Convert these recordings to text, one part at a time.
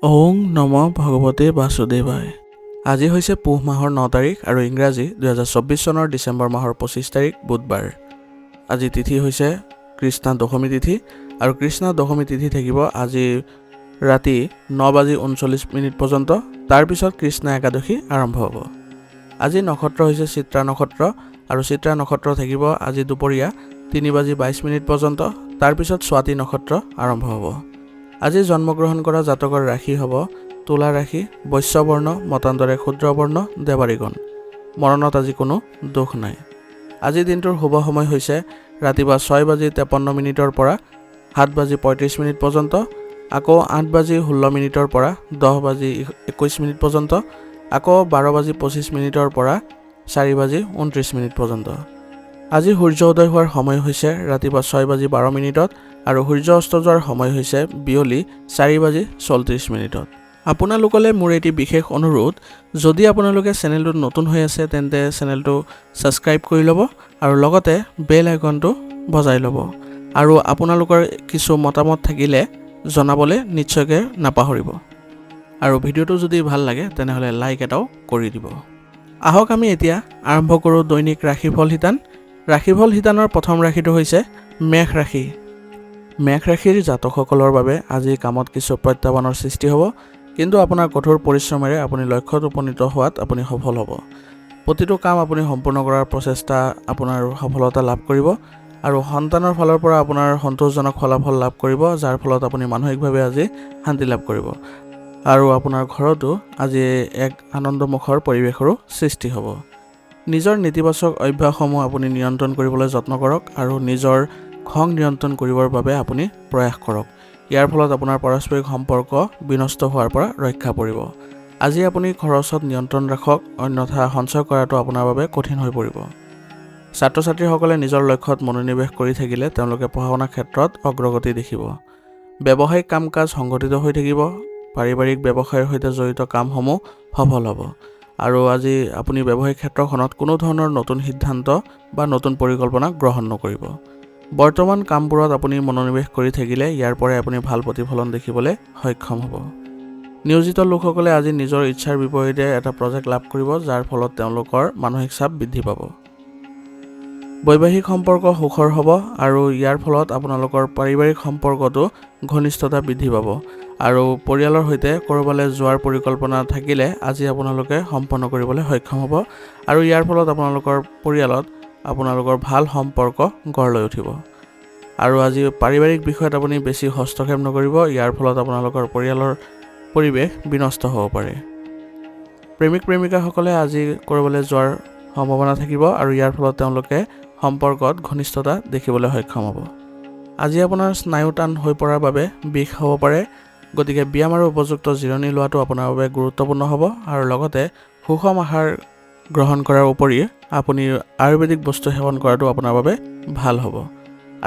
ওং নম ভগৱতে বাসুদেৱায়। আজি হৈছে পুহ মাহৰ 9 তাৰিখ আৰু ইংৰাজী 2024 চনৰ ডিচেম্বৰ মাহৰ 25 তাৰিখ বুধবাৰ। আজি তিথি হৈছে কৃষ্ণা দশমী তিথি আৰু কৃষ্ণা দশমী তিথি থাকিব আজি ৰাতি 9:39 পৰ্যন্ত। তাৰপিছত কৃষ্ণা একাদশী আৰম্ভ হ'ব। আজি নক্ষত্ৰ হৈছে চিত্ৰা নক্ষত্ৰ আৰু চিত্ৰা নক্ষত্ৰ থাকিব আজি দুপৰীয়া 3:22 পৰ্যন্ত। তাৰপিছত স্বাতি নক্ষত্ৰ আৰম্ভ হ'ব। আজি জন্মগ্ৰহণ কৰা জাতকৰ ৰাশি হ'ব তুলা ৰাশি, বৈশ্যবৰ্ণ, মতান্তৰে ক্ষুদ্ৰবৰ্ণ, দেৱাৰীগণ। মৰণত আজি কোনো দুখ নাই। আজি দিনটোৰ শুভ সময় হৈছে ৰাতিপুৱা 6:53 পৰা 7:35 পৰ্যন্ত, আকৌ 8:16 পৰা 10:21 পৰ্যন্ত, আকৌ 12:25 পৰা 4:29 পৰ্যন্ত। আজি সূৰ্য উদয় হোৱাৰ সময় হৈছে ৰাতিপুৱা 6:12 আৰু সূৰ্য অস্ত যোৱাৰ সময় হৈছে বিয়লি 4:34। আপোনালোকলৈ মোৰ এটি বিশেষ অনুৰোধ, যদি আপোনালোকে চেনেলটোত নতুন হৈ আছে তেন্তে চেনেলটো ছাবস্ক্ৰাইব কৰি ল'ব আৰু লগতে বেল আইকনটো বজাই ল'ব। আৰু আপোনালোকৰ কিছু মতামত থাকিলে জনাবলৈ নিশ্চয়কৈ নাপাহৰিব। আৰু ভিডিঅ'টো যদি ভাল লাগে তেনেহ'লে লাইক এটাও কৰি দিব। আহক আমি এতিয়া আৰম্ভ কৰোঁ দৈনিক ৰাশিফল শিতান। ৰাশিফল শিতানৰ প্ৰথম ৰাশিটো হৈছে মেষ ৰাশি। মেষ ৰাশিৰ জাতকসকলৰ বাবে আজি কামত কিছু প্ৰত্যাহ্বানৰ সৃষ্টি হ'ব, কিন্তু আপোনাৰ কঠোৰ পৰিশ্ৰমেৰে আপুনি লক্ষ্যত উপনীত হোৱাত আপুনি সফল হ'ব। প্ৰতিটো কাম আপুনি সম্পূৰ্ণ কৰাৰ প্ৰচেষ্টা আপোনাৰ সফলতা লাভ কৰিব আৰু সন্তানৰ ফালৰ পৰা আপোনাৰ সন্তোষজনক ফলাফল লাভ কৰিব, যাৰ ফলত আপুনি মানসিকভাৱে আজি শান্তি লাভ কৰিব আৰু আপোনাৰ ঘৰতো আজি এক আনন্দমুখৰ পৰিৱেশৰো সৃষ্টি হ'ব। নিজৰ নেতিবাচক অভ্যাসসমূহ আপুনি নিয়ন্ত্ৰণ কৰিবলৈ যত্ন কৰক আৰু নিজৰ খং নিয়ন্ত্ৰণ কৰিবৰ বাবে আপুনি প্ৰয়াস কৰক। ইয়াৰ ফলত আপোনাৰ পাৰস্পৰিক সম্পৰ্ক বিনষ্ট হোৱাৰ পৰা ৰক্ষা পৰিব। আজি আপুনি খৰচত নিয়ন্ত্ৰণ ৰাখক, অন্যথা সঞ্চয় কৰাটো আপোনাৰ বাবে কঠিন হৈ পৰিব। ছাত্ৰ ছাত্ৰীসকলে নিজৰ লক্ষ্যত মনোনিৱেশ কৰি থাকিলে তেওঁলোকে পঢ়া শুনাৰ ক্ষেত্ৰত অগ্ৰগতি দেখিব। ব্যৱসায়িক কাম কাজ সংগঠিত হৈ থাকিব। পাৰিবাৰিক ব্যৱসায়ৰ সৈতে জড়িত কামসমূহ সফল হ'ব আৰু আজি আপুনি ব্যৱসায়িক ক্ষেত্ৰখনত কোনো ধৰণৰ নতুন সিদ্ধান্ত বা নতুন পৰিকল্পনা গ্ৰহণ নকৰিব। বৰ্তমান কামবোৰত আপুনি মনোনিৱেশ কৰি থাকিলে ইয়াৰ পৰাই আপুনি ভাল প্ৰতিফলন দেখিবলৈ সক্ষম হ'ব। নিয়োজিত লোকসকলে আজি নিজৰ ইচ্ছাৰ বিপৰীতে এটা প্ৰজেক্ট লাভ কৰিব, যাৰ ফলত তেওঁলোকৰ মানসিক চাপ বৃদ্ধি পাব। বৈবাহিক সম্পৰ্ক সুখৰ হ'ব আৰু ইয়াৰ ফলত আপোনালোকৰ পাৰিবাৰিক সম্পৰ্কতো ঘনিষ্ঠতা বৃদ্ধি পাব আৰু পৰিয়ালৰ সৈতে ক'ৰবালৈ যোৱাৰ পৰিকল্পনা থাকিলে আজি আপোনালোকে সম্পন্ন কৰিবলৈ সক্ষম হ'ব আৰু ইয়াৰ ফলত আপোনালোকৰ পৰিয়ালত আপোনালোকৰ ভাল সম্পৰ্ক গঢ় লৈ উঠিব। আৰু আজি পাৰিবাৰিক বিষয়ত আপুনি বেছি হস্তক্ষেপ নকৰিব, ইয়াৰ ফলত আপোনালোকৰ পৰিয়ালৰ পৰিৱেশ বিনষ্ট হ'ব পাৰে। প্ৰেমিক প্ৰেমিকাসকলে আজি ক'ৰবালৈ যোৱাৰ সম্ভাৱনা থাকিব আৰু ইয়াৰ ফলত তেওঁলোকে সম্পৰ্কত ঘনিষ্ঠতা দেখিবলৈ সক্ষম হ'ব। আজি আপোনাৰ স্নায়ু টান হৈ পৰাৰ বাবে বিষ হ'ব পাৰে, গতিকে ব্যায়াম আৰু উপযুক্ত জিৰণি লোৱাটো আপোনাৰ বাবে গুৰুত্বপূৰ্ণ হ'ব আৰু লগতে সুষম আহাৰ গ্ৰহণ কৰাৰ উপৰি আপুনি আয়ুৰ্বেদিক বস্তু সেৱন কৰাটো আপোনাৰ বাবে ভাল হ'ব।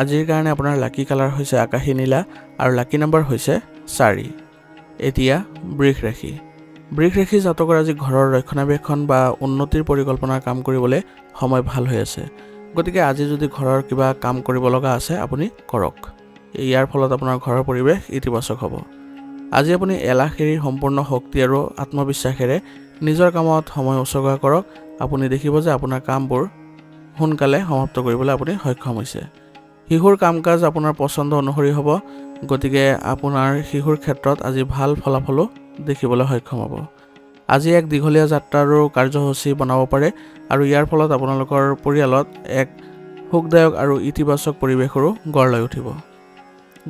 আজিৰ কাৰণে আপোনাৰ লাকি কালাৰ হৈছে আকাশী নীলা আৰু লাকি নম্বৰ হৈছে 4। এতিয়া বৃষ ৰাশি। বৃষ ৰাশি জাতকৰ আজি ঘৰৰ ৰক্ষণাবেক্ষণ বা উন্নতিৰ পৰিকল্পনাৰ কাম কৰিবলৈ সময় ভাল হৈ আছে, গতিকে আজি যদি ঘৰৰ কিবা কাম কৰিব লগা আছে আপুনি কৰক। ইয়াৰ ফলত আপোনাৰ ঘৰৰ পৰিৱেশ ইতিবাচক হ'ব। আজি আপুনি এলাহ এৰি সম্পূৰ্ণ শক্তি আৰু আত্মবিশ্বাসেৰে নিজৰ কামত সময় উচৰ্গা কৰক। আপুনি দেখিব যে আপোনাৰ কামবোৰ সোনকালে সমাপ্ত কৰিবলৈ আপুনি সক্ষম হৈছে। শিশুৰ কাম কাজ আপোনাৰ পচন্দ অনুসৰি হ'ব, গতিকে আপোনাৰ শিশুৰ ক্ষেত্ৰত আজি ভাল ফলাফলো দেখিবলৈ সক্ষম হ'ব। আজি এক দীঘলীয়া যাত্ৰাৰো কাৰ্যসূচী বনাব পাৰে আৰু ইয়াৰ ফলত আপোনালোকৰ পৰিয়ালত এক সুখদায়ক আৰু ইতিবাচক পৰিৱেশৰো গঢ় লৈ উঠিব।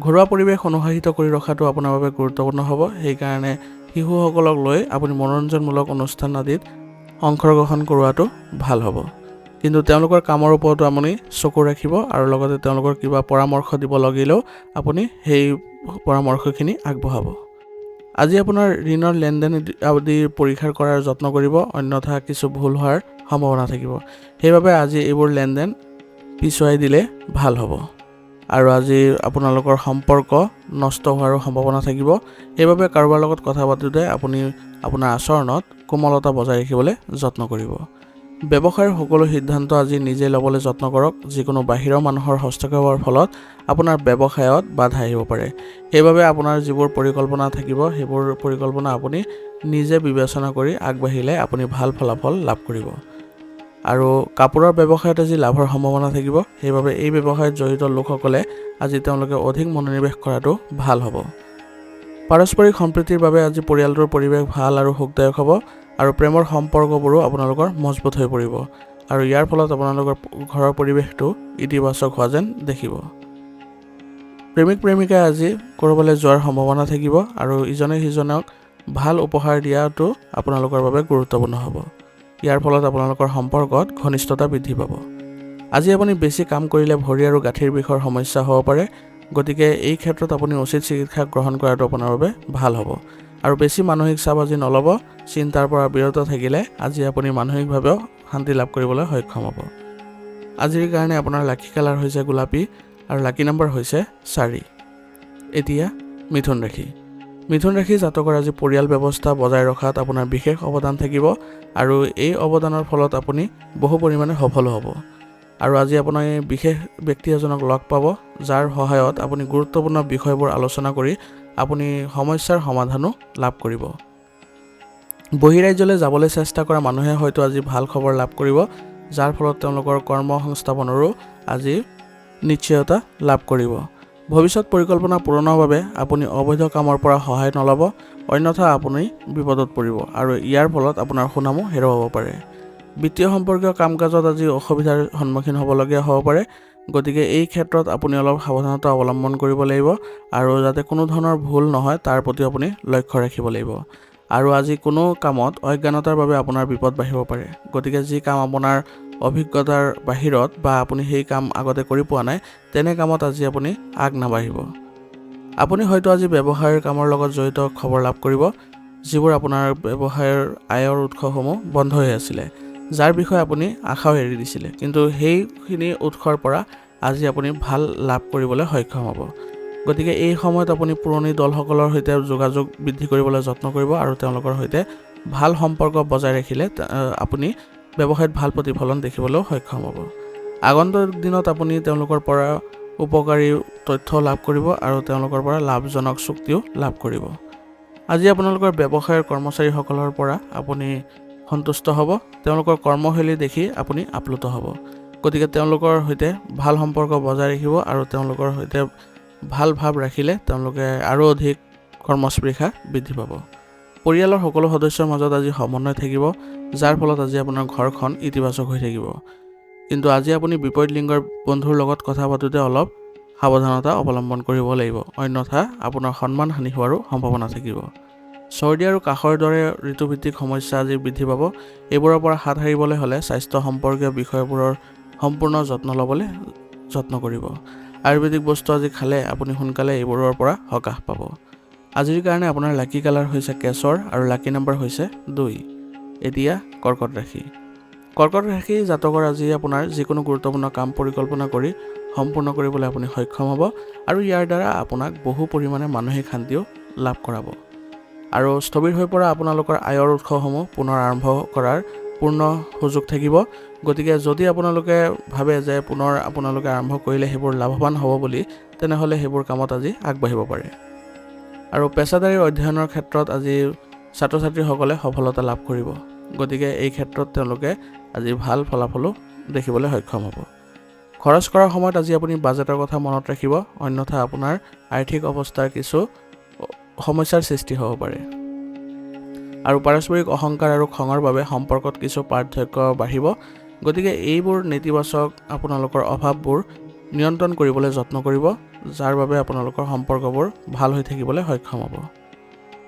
ঘৰুৱা পৰিৱেশ অনুশাসিত কৰি ৰখাটো আপোনাৰ বাবে গুৰুত্বপূৰ্ণ হ'ব। সেইকাৰণে শিশুসকলক লৈ আপুনি মনোৰঞ্জনমূলক অনুষ্ঠান আদিত অংশগ্ৰহণ কৰোৱাটো ভাল হ'ব, কিন্তু তেওঁলোকৰ কামৰ ওপৰতো আপুনি চকু ৰাখিব আৰু লগতে তেওঁলোকৰ কিবা পৰামৰ্শ দিব লাগিলেও আপুনি সেই পৰামৰ্শখিনি আগবঢ়াব। আজি আপোনাৰ ঋণৰ লেনদেন আদি পৰীক্ষা কৰাৰ যত্ন কৰিব, অন্যথা কিছু ভুল হোৱাৰ সম্ভাৱনা থাকিব। সেইবাবে আজি এইবোৰ লেনদেন পিছুৱাই দিলে ভাল হ'ব আৰু আজি আপোনালোকৰ সম্পৰ্ক নষ্ট হোৱাৰো সম্ভাৱনা থাকিব। সেইবাবে কাৰোবাৰ লগত কথা পাতোঁতে আপুনি আপোনাৰ আচৰণত কোমলতা বজাই ৰাখিবলৈ যত্ন কৰিব। ব্যৱসায়ৰ সকলো সিদ্ধান্ত আজি নিজে ল'বলৈ যত্ন কৰক। যিকোনো বাহিৰৰ মানুহৰ হস্তক্ষেপৰ ফলত আপোনাৰ ব্যৱসায়ত বাধা আহিব পাৰে। সেইবাবে আপোনাৰ যিবোৰ পৰিকল্পনা থাকিব সেইবোৰ পৰিকল্পনা আপুনি নিজে বিবেচনা কৰি আগবাঢ়িলে আপুনি ভাল ফলাফল লাভ কৰিব। আৰু কাপোৰৰ ব্যৱসায়ত আজি লাভৰ সম্ভাৱনা থাকিব। সেইবাবে এই ব্যৱসায়ত জড়িত লোকসকলে আজি তেওঁলোকে অধিক মনোনিৱেশ কৰাটো ভাল হ'ব। পাৰস্পৰিক সম্প্ৰীতিৰ বাবে আজি পৰিয়ালটোৰ পৰিৱেশ ভাল আৰু সুখদায়ক হ'ব আৰু প্ৰেমৰ সম্পৰ্কবোৰো আপোনালোকৰ মজবুত হৈ পৰিব আৰু ইয়াৰ ফলত আপোনালোকৰ ঘৰৰ পৰিৱেশটো ইতিবাচক হোৱা যেন দেখিব। প্ৰেমিক প্ৰেমিকাই আজি ক'ৰবালৈ যোৱাৰ সম্ভাৱনা থাকিব আৰু ইজনে সিজনক ভাল উপহাৰ দিয়াটো আপোনালোকৰ বাবে গুৰুত্বপূৰ্ণ হ'ব। ইয়াৰ ফলত আপোনালোকৰ সম্পৰ্কত ঘনিষ্ঠতা বৃদ্ধি পাব। আজি আপুনি বেছি কাম কৰিলে ভৰি আৰু গাঁঠিৰ বিষৰ সমস্যা হ'ব পাৰে। গতিকে এই ক্ষেত্ৰত আপুনি উচিত চিকিৎসা গ্ৰহণ কৰাটো আপোনাৰ বাবে ভাল হ'ব। আৰু বেছি মানসিক চাপ আজি নল'ব। চিন্তাৰ পৰা বিৰত থাকিলে আজি আপুনি মানসিকভাৱেও শান্তি লাভ কৰিবলৈ সক্ষম হ'ব। আজিৰ কাৰণে আপোনাৰ লাকি কালাৰ হৈছে গোলাপী আৰু লাকি নম্বৰ হৈছে 4। এতিয়া মিথুন ৰাশি। মিথুন ৰাশি জাতকৰ আজি পৰিয়াল ব্যৱস্থা বজাই ৰখাত আপোনাৰ বিশেষ অৱদান থাকিব আৰু এই অৱদানৰ ফলত আপুনি বহু পৰিমাণে সফল হ'ব। আৰু আজি আপোনাৰ এই বিশেষ ব্যক্তি এজনক লগ পাব, যাৰ সহায়ত আপুনি গুৰুত্বপূৰ্ণ বিষয়বোৰ আলোচনা কৰি আপুনি সমস্যাৰ সমাধানো লাভ কৰিব। বহিৰাজ্যলৈ যাবলৈ চেষ্টা কৰা মানুহে হয়তো আজি ভাল খবৰ লাভ কৰিব, যাৰ ফলত তেওঁলোকৰ কৰ্ম সংস্থাপনৰো আজি নিশ্চয়তা লাভ কৰিব। ভৱিষ্যত পৰিকল্পনা পূৰণৰ বাবে আপুনি অবৈধ কামৰ পৰা সহায় নল'ব, অন্যথা আপুনি বিপদত পৰিব আৰু ইয়াৰ ফলত আপোনাৰ সুনামো হেৰুৱাব পাৰে। বিত্তীয় সম্পৰ্কীয় কাম কাজত আজি অসুবিধাৰ সন্মুখীন হ'বলগীয়া হ'ব পাৰে। গতিকে এই ক্ষেত্ৰত আপুনি অলপ সাৱধানতা অৱলম্বন কৰিব লাগিব আৰু যাতে কোনো ধৰণৰ ভুল নহয় তাৰ প্ৰতি আপুনি লক্ষ্য ৰাখিব লাগিব। আৰু আজি কোনো কামত অজ্ঞানতাৰ বাবে আপোনাৰ বিপদ বাঢ়িব পাৰে। গতিকে যি কাম আপোনাৰ অভিজ্ঞতাৰ বাহিৰত বা আপুনি সেই কাম আগতে কৰি পোৱা নাই, তেনে কামত আজি আপুনি আগ নাবাঢ়িব। আপুনি হয়তো আজি ব্যৱসায়ৰ কামৰ লগত জড়িত খবৰ লাভ কৰিব, যিবোৰ আপোনাৰ ব্যৱসায়ৰ আয়ৰ উৎসসমূহ বন্ধ হৈ আছিলে, যাৰ বিষয়ে আপুনি আশাও এৰি দিছিলে। কিন্তু সেইখিনি উৎসৰ পৰা আজি আপুনি ভাল লাভ কৰিবলৈ সক্ষম হ'ব। গতিকে এই সময়ত আপুনি পুৰণি দলসকলৰ সৈতে যোগাযোগ বৃদ্ধি কৰিবলৈ যত্ন কৰিব আৰু তেওঁলোকৰ সৈতে ভাল সম্পৰ্ক বজাই ৰাখিলে আপুনি ব্যৱসায়ত ভাল প্ৰতিফলন দেখিবলৈও সক্ষম হ'ব। আগন্তুক দিনত আপুনি তেওঁলোকৰ পৰা উপকাৰী তথ্য লাভ কৰিব আৰু তেওঁলোকৰ পৰা লাভজনক চুক্তিও লাভ কৰিব। আজি আপোনালোকৰ ব্যৱসায়ৰ কৰ্মচাৰীসকলৰ পৰা আপুনি সন্তুষ্ট হ'ব। তেওঁলোকৰ কৰ্মশৈলী দেখি আপুনি আপ্লুত হ'ব। গতিকে তেওঁলোকৰ সৈতে ভাল সম্পৰ্ক বজাই ৰাখিব আৰু তেওঁলোকৰ সৈতে ভাল ভাৱ ৰাখিলে তেওঁলোকে আৰু অধিক কৰ্মস্পৃহা বৃদ্ধি পাব। পৰিয়ালৰ সকলো সদস্যৰ মাজত আজি সমন্বয় থাকিব, যাৰ ফলত আজি আপোনাৰ ঘৰখন ইতিবাচক হৈ থাকিব। কিন্তু আজি আপুনি বিপৰীত লিংগৰ বন্ধুৰ লগত কথা পাতোঁতে অলপ সাৱধানতা অৱলম্বন কৰিব লাগিব, অন্যথা আপোনাৰ সন্মান হানি হোৱাৰো সম্ভাৱনা থাকিব। চৰ্দি আৰু কাহৰ দৰে ঋতুভিত্তিক সমস্যা আজি বৃদ্ধি পাব। এইবোৰৰ পৰা হাত সাৰিবলৈ হ'লে স্বাস্থ্য সম্পৰ্কীয় বিষয়বোৰৰ সম্পূৰ্ণ যত্ন ল'বলৈ যত্ন কৰিব। আয়ুৰ্বেদিক বস্তু আজি খালে আপুনি সোনকালে এইবোৰৰ পৰা সকাহ পাব। আজিৰ কাৰণে আপোনাৰ লাকি কালাৰ হৈছে কেশৰ আৰু লাকি নম্বৰ হৈছে 2। এতিয়া কৰ্কট ৰাশি। কৰ্কট ৰাশি জাতকৰ আজি আপোনাৰ যিকোনো গুৰুত্বপূৰ্ণ কাম পৰিকল্পনা কৰি সম্পূৰ্ণ কৰিবলৈ আপুনি সক্ষম হ'ব আৰু ইয়াৰ দ্বাৰা আপোনাক বহু পৰিমাণে মানসিক শান্তিও লাভ কৰাব। আৰু স্থবিৰ হৈ পৰা আপোনালোকৰ আয়ৰ উৎসসমূহ পুনৰ আৰম্ভ কৰাৰ পূৰ্ণ সুযোগ থাকিব। গতিকে যদি আপোনালোকে ভাবে যে পুনৰ আপোনালোকে আৰম্ভ কৰিলে সেইবোৰ লাভৱান হ'ব বুলি, তেনেহ'লে সেইবোৰ কামত আজি আগবাঢ়িব পাৰে। আৰু পেছাদাৰী অধ্যয়নৰ ক্ষেত্ৰত আজি ছাত্ৰ ছাত্ৰীসকলে সফলতা লাভ কৰিব। গতিকে এই ক্ষেত্ৰত তেওঁলোকে আজি ভাল ফলাফলো দেখিবলৈ সক্ষম হ'ব। খৰচ কৰাৰ সময়ত আজি আপুনি বাজেটৰ কথা মনত ৰাখিব, অন্যথা আপোনাৰ আৰ্থিক অৱস্থাৰ কিছু সমস্যাৰ সৃষ্টি হ'ব পাৰে। আৰু পাৰস্পৰিক অহংকাৰ আৰু খঙৰ বাবে সম্পৰ্কত কিছু পাৰ্থক্য বাঢ়িব। গতিকে এইবোৰ নেতিবাচক আপোনালোকৰ অভাৱবোৰ নিয়ন্ত্ৰণ কৰিবলৈ যত্ন কৰিব, যাৰ বাবে আপোনালোকৰ সম্পৰ্কবোৰ ভাল হৈ থাকিবলৈ সক্ষম হ'ব।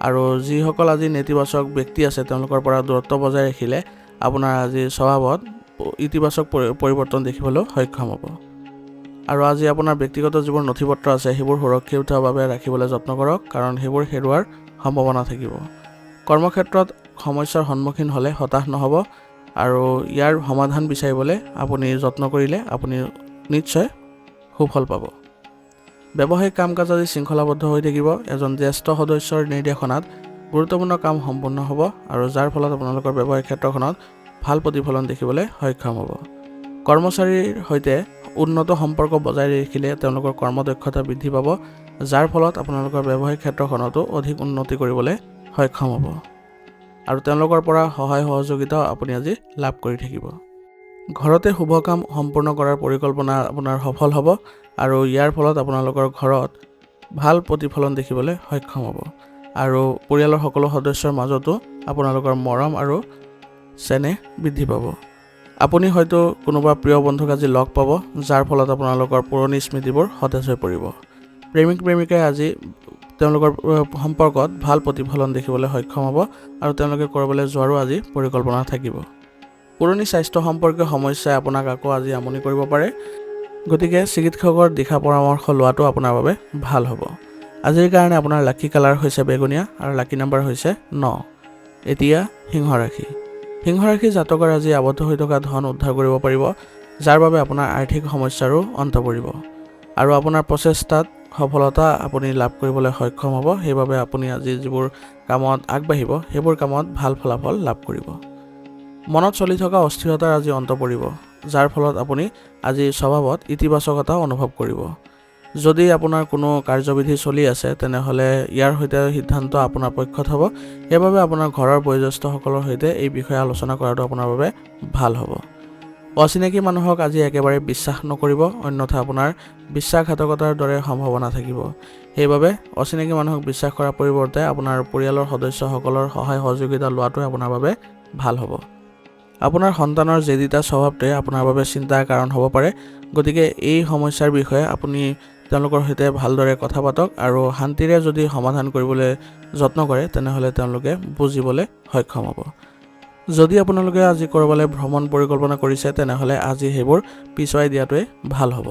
আৰু যিসকল আজি নেতিবাচক ব্যক্তি আছে তেওঁলোকৰ পৰা দূৰত্ব বজাই ৰাখিলে আপোনাৰ আজি স্বভাৱত ইতিবাচক পৰিৱৰ্তন দেখিবলৈ সক্ষম হ'ব। আৰু আজি আপোনাৰ ব্যক্তিগত যিবোৰ নথি পত্ৰ আছে সেইবোৰ সুৰক্ষিতভাৱে ৰাখিবলৈ যত্ন কৰক, কাৰণ সেইবোৰ হেৰুৱাৰ সম্ভাৱনা থাকিব। কৰ্মক্ষেত্ৰত সমস্যাৰ সন্মুখীন হ'লে হতাশ নহ'ব আৰু ইয়াৰ সমাধান বিচাৰিবলৈ আপুনি যত্ন কৰিলে আপুনি নিশ্চয় সুফল পাব। ব্যৱসায়িক কাম কাজ আজি শৃংখলাবদ্ধ হৈ থাকিব। এজন জ্যেষ্ঠ সদস্যৰ নিৰ্দেশনাত গুৰুত্বপূৰ্ণ কাম সম্পূৰ্ণ হ'ব আৰু যাৰ ফলত আপোনালোকৰ ব্যৱসায়িক ক্ষেত্ৰখনত ভাল প্ৰতিফলন দেখিবলৈ সক্ষম হ'ব। কৰ্মচাৰীৰ সৈতে উন্নত সম্পৰ্ক বজাই ৰাখিলে তেওঁলোকৰ কৰ্মদক্ষতা বৃদ্ধি পাব, যাৰ ফলত আপোনালোকৰ ব্যৱসায়িক ক্ষেত্ৰখনতো অধিক উন্নতি কৰিবলৈ সক্ষম হ'ব আৰু তেওঁলোকৰ পৰা সহায় সহযোগিতাও আপুনি আজি লাভ কৰি থাকিব। ঘৰতে শুভ কাম সম্পূৰ্ণ কৰাৰ পৰিকল্পনা আপোনাৰ সফল হ'ব আৰু ইয়াৰ ফলত আপোনালোকৰ ঘৰত ভাল প্ৰতিফলন দেখিবলৈ সক্ষম হ'ব আৰু পৰিয়ালৰ সকলো সদস্যৰ মাজতো আপোনালোকৰ মৰম আৰু চেনেহ বৃদ্ধি পাব। আপুনি হয়তো কোনোবা প্ৰিয় বন্ধুক আজি লগ পাব, যাৰ ফলত আপোনালোকৰ পুৰণি স্মৃতিবোৰ সতেজ হৈ পৰিব। প্ৰেমিক প্ৰেমিকাই আজি তেওঁলোকৰ সম্পৰ্কত ভাল প্ৰতিফলন দেখিবলৈ সক্ষম হ'ব আৰু তেওঁলোকে ক'ৰবালৈ যোৱাৰো আজি পৰিকল্পনা থাকিব। পুৰণি স্বাস্থ্য সম্পৰ্কীয় সমস্যাই আপোনাক আকৌ আজি আমনি কৰিব পাৰে, গতিকে চিকিৎসকৰ দিহা পৰামৰ্শ লোৱাটো আপোনাৰ বাবে ভাল হ'ব। আজিৰ কাৰণে আপোনাৰ লাকি কালাৰ হৈছে বেগুনীয়া আৰু লাকি নাম্বাৰ হৈছে 9। এতিয়া সিংহ ৰাশি। সিংহ ৰাশি জাতকৰ আজি আবদ্ধ হৈ থকা ধন উদ্ধাৰ কৰিব পাৰিব, যাৰ বাবে আপোনাৰ আৰ্থিক সমস্যাৰো অন্ত পৰিব আৰু আপোনাৰ প্ৰচেষ্টাত সফলতা আপুনি লাভ কৰিবলৈ সক্ষম হ'ব। সেইবাবে আপুনি আজি যিবোৰ কামত আগবাঢ়িব সেইবোৰ কামত ভাল ফলাফল লাভ কৰিব। মনত চলি থকা অস্থিৰতাৰ আজি অন্ত পৰিব, যাৰ ফলত আপুনি আজি স্বভাৱত ইতিবাচকতা অনুভৱ কৰিব। যদি আপোনাৰ কোনো কাৰ্যবিধি চলি আছে তেনেহ'লে ইয়াৰ সৈতে সিদ্ধান্ত আপোনাৰ পক্ষত হ'ব। সেইবাবে আপোনাৰ ঘৰৰ বয়োজ্যেষ্ঠসকলৰ সৈতে এই বিষয়ে আলোচনা কৰাটো আপোনাৰ বাবে ভাল হ'ব। অচিনাকি মানুহক আজি একেবাৰে বিশ্বাস নকৰিব, অন্যথা আপোনাৰ বিশ্বাসঘাতকতাৰ দৰে সম্ভাৱনা থাকিব। সেইবাবে অচিনাকি মানুহক বিশ্বাস কৰাৰ পৰিৱৰ্তে আপোনাৰ পৰিয়ালৰ সদস্যসকলৰ সহায় সহযোগিতা লোৱাটোৱে আপোনাৰ বাবে ভাল হ'ব। আপোনাৰ সন্তানৰ জেদিতা স্বভাৱটোৱে আপোনাৰ বাবে চিন্তাৰ কাৰণ হ'ব পাৰে, গতিকে এই সমস্যাৰ বিষয়ে আপুনি তেওঁলোকৰ সৈতে ভালদৰে কথা পাতক আৰু শান্তিৰে যদি সমাধান কৰিবলৈ যত্ন কৰে তেনেহ'লে তেওঁলোকে বুজিবলৈ সক্ষম হ'ব। যদি আপোনালোকে আজি ক'ৰবালৈ ভ্ৰমণ পৰিকল্পনা কৰিছে তেনেহ'লে আজি সেইবোৰ পিছুৱাই দিয়াটোৱে ভাল হ'ব।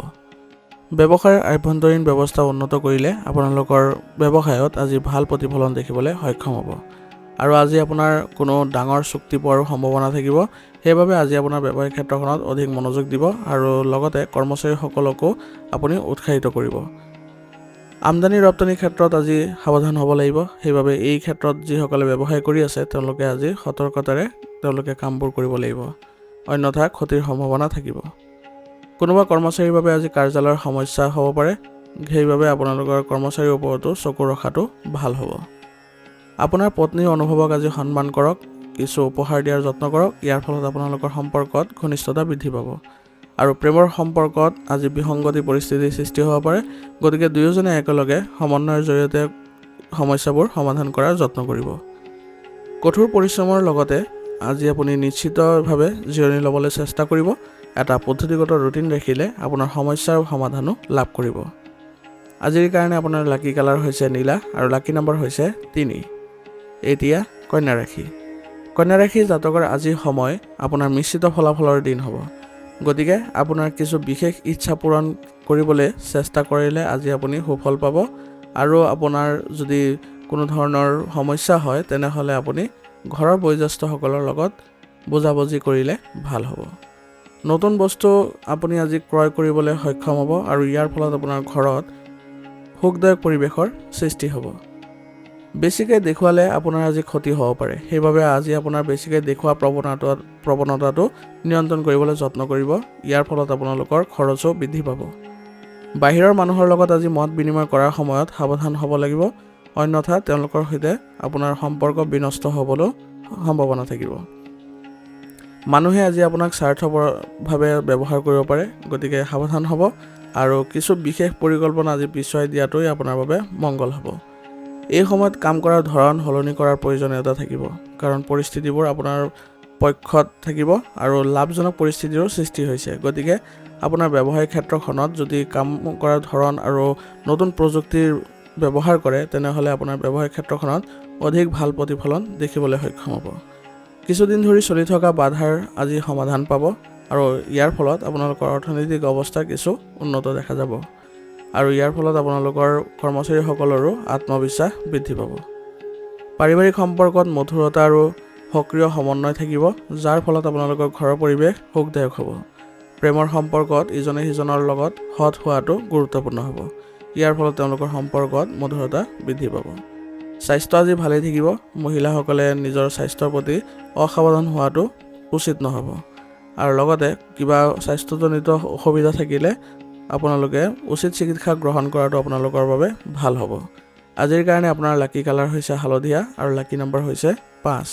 ব্যৱসায়ৰ আভ্যন্তৰীণ ব্যৱস্থা উন্নত কৰিলে আপোনালোকৰ ব্যৱসায়ত আজি ভাল প্ৰতিফলন দেখিবলৈ সক্ষম হ'ব আৰু আজি আপোনাৰ কোনো ডাঙৰ চুক্তি পোৱাৰো সম্ভাৱনা থাকিব। সেইবাবে আজি আপোনাৰ ব্যৱসায়িক ক্ষেত্ৰখনত অধিক মনোযোগ দিব আৰু লগতে কৰ্মচাৰীসকলকো আপুনি উৎসাহিত কৰিব। আমদানি ৰপ্তানিৰ ক্ষেত্ৰত আজি সাৱধান হ'ব লাগিব। সেইবাবে এই ক্ষেত্ৰত যিসকলে ব্যৱসায় কৰি আছে তেওঁলোকে আজি সতৰ্কতাৰে তেওঁলোকে কামবোৰ কৰিব লাগিব, অন্যথা ক্ষতিৰ সম্ভাৱনা থাকিব। কোনোবা কৰ্মচাৰীৰ বাবে আজি কাৰ্যালয়ৰ সমস্যা হ'ব পাৰে, সেইবাবে আপোনালোকৰ কৰ্মচাৰীৰ ওপৰতো চকু ৰখাটো ভাল হ'ব। আপোনাৰ পত্নীৰ অনুভৱক আজি সন্মান কৰক, কিছু উপহাৰ দিয়াৰ যত্ন কৰক। ইয়াৰ ফলত আপোনালোকৰ সম্পৰ্কত ঘনিষ্ঠতা বৃদ্ধি পাব আৰু প্ৰেমৰ সম্পৰ্কত আজি বিসংগতি পৰিস্থিতিৰ সৃষ্টি হ'ব পাৰে, গতিকে দুয়োজনে একেলগে সমন্বয়ৰ জৰিয়তে সমস্যাবোৰ সমাধান কৰাৰ যত্ন কৰিব। কঠোৰ পৰিশ্ৰমৰ লগতে আজি আপুনি নিশ্চিতভাৱে জিৰণি ল'বলৈ চেষ্টা কৰিব। এটা পদ্ধতিগত ৰুটিন ৰাখিলে আপোনাৰ সমস্যাৰ সমাধানো লাভ কৰিব। আজিৰ কাৰণে আপোনাৰ লাকি কালাৰ হৈছে নীলা আৰু লাকি নাম্বাৰ হৈছে 3। এতিয়া কন্যা ৰাশি। কন্যা ৰাশি জাতকৰ আজি সময় আপোনাৰ মিশ্ৰিত ফলাফলৰ দিন হ'ব, গতিকে আপোনাৰ কিছু বিশেষ ইচ্ছা পূৰণ কৰিবলৈ চেষ্টা কৰিলে আজি আপুনি সুফল পাব আৰু আপোনাৰ যদি কোনো ধৰণৰ সমস্যা হয় তেনেহ'লে আপুনি ঘৰৰ বয়োজ্যেষ্ঠসকলৰ লগত বুজাবুজি কৰিলে ভাল হ'ব। নতুন বস্তু আপুনি আজি ক্ৰয় কৰিবলৈ সক্ষম হ'ব আৰু ইয়াৰ ফলত আপোনাৰ ঘৰত সুখদায়ক পৰিৱেশৰ সৃষ্টি হ'ব। বেছিকৈ দেখুৱালে আপোনাৰ আজি ক্ষতি হ'ব পাৰে, সেইবাবে আজি আপোনাৰ বেছিকৈ দেখুওৱা প্ৰৱণতাটো নিয়ন্ত্ৰণ কৰিবলৈ যত্ন কৰিব। ইয়াৰ ফলত আপোনালোকৰ খৰচো বৃদ্ধি পাব। বাহিৰৰ মানুহৰ লগত আজি মত বিনিময় কৰাৰ সময়ত সাৱধান হ'ব লাগিব, অন্যথা তেওঁলোকৰ সৈতে আপোনাৰ সম্পৰ্ক বিনষ্ট হ'বলৈও সম্ভাৱনা থাকিব। মানুহে আজি আপোনাক স্বাৰ্থপৰভাৱে ব্যৱহাৰ কৰিব পাৰে, গতিকে সাৱধান হ'ব আৰু কিছু বিশেষ পৰিকল্পনা আজি পিছুৱাই দিয়াটোৱে আপোনাৰ বাবে মংগল হ'ব। এই সময়ত কাম কৰাৰ ধৰণ সলনি কৰাৰ প্ৰয়োজনীয়তা থাকিব, কাৰণ পৰিস্থিতিবোৰ আপোনাৰ পক্ষত থাকিব আৰু লাভজনক পৰিস্থিতিৰো সৃষ্টি হৈছে। গতিকে আপোনাৰ ব্যৱসায়িক ক্ষেত্ৰখনত যদি কাম কৰাৰ ধৰণ আৰু নতুন প্ৰযুক্তিৰ ব্যৱহাৰ কৰে তেনেহ'লে আপোনাৰ ব্যৱসায়িক ক্ষেত্ৰখনত অধিক ভাল প্ৰতিফলন দেখিবলৈ সক্ষম হ'ব। কিছুদিন ধৰি চলি থকা বাধাৰ আজি সমাধান পাব আৰু ইয়াৰ ফলত আপোনালোকৰ অৰ্থনৈতিক অৱস্থা কিছু উন্নত দেখা যাব আৰু ইয়াৰ ফলত আপোনালোকৰ কৰ্মচাৰীসকলৰো আত্মবিশ্বাস বৃদ্ধি পাব। পাৰিবাৰিক সম্পৰ্কত মধুৰতা আৰু সক্ৰিয় সমন্বয় থাকিব, যাৰ ফলত আপোনালোকৰ ঘৰৰ পৰিৱেশ সুখদায়ক হ'ব। প্ৰেমৰ সম্পৰ্কত ইজনে সিজনৰ লগত সৎ হোৱাটো গুৰুত্বপূৰ্ণ হ'ব। ইয়াৰ ফলত তেওঁলোকৰ সম্পৰ্কত মধুৰতা বৃদ্ধি পাব। স্বাস্থ্য আজি ভালেই থাকিব। মহিলাসকলে নিজৰ স্বাস্থ্যৰ প্ৰতি অসাৱধান হোৱাটো উচিত নহ'ব। আৰু লগতে কিবা স্বাস্থ্যজনিত অসুবিধা থাকিলে আপোনালোকে উচিত চিকিৎসা গ্ৰহণ কৰাটো আপোনালোকৰ বাবে ভাল হ'ব। আজিৰ কাৰণে আপোনাৰ লাকি কালাৰ হৈছে হালধীয়া আৰু লাকি নম্বৰ হৈছে 5।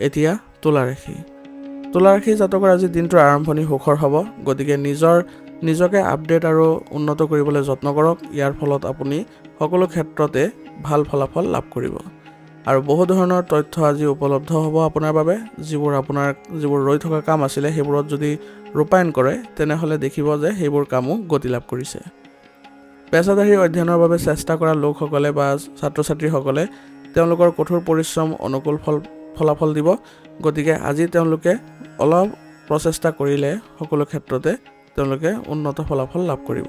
এতিয়া তুলা ৰাশি। তুলা ৰাশি জাতকৰ আজি দিনটোৰ আৰম্ভণি সুখৰ হ'ব। গতিকে নিজকে আপডেট আৰু উন্নত কৰিবলৈ যত্ন কৰক। ইয়াৰ ফলত আপুনি সকলো ক্ষেত্ৰতে ভাল ফলাফল লাভ কৰিব। আৰু বহু ধৰণৰ তথ্য আজি উপলব্ধ হ'ব আপোনাৰ বাবে, যিবোৰ ৰৈ থকা কাম আছিলে সেইবোৰত যদি ৰূপায়ণ কৰে তেনেহ'লে দেখিব যে সেইবোৰ কামো গতি লাভ কৰিছে। পেছাদাৰী অধ্যয়নৰ বাবে চেষ্টা কৰা লোকসকলে বা ছাত্ৰ ছাত্ৰীসকলে তেওঁলোকৰ কঠোৰ পৰিশ্ৰম অনুকূল ফলাফল দিব। গতিকে আজি তেওঁলোকে অলপ প্ৰচেষ্টা কৰিলে সকলো ক্ষেত্ৰতে তেওঁলোকে উন্নত ফলাফল লাভ কৰিব।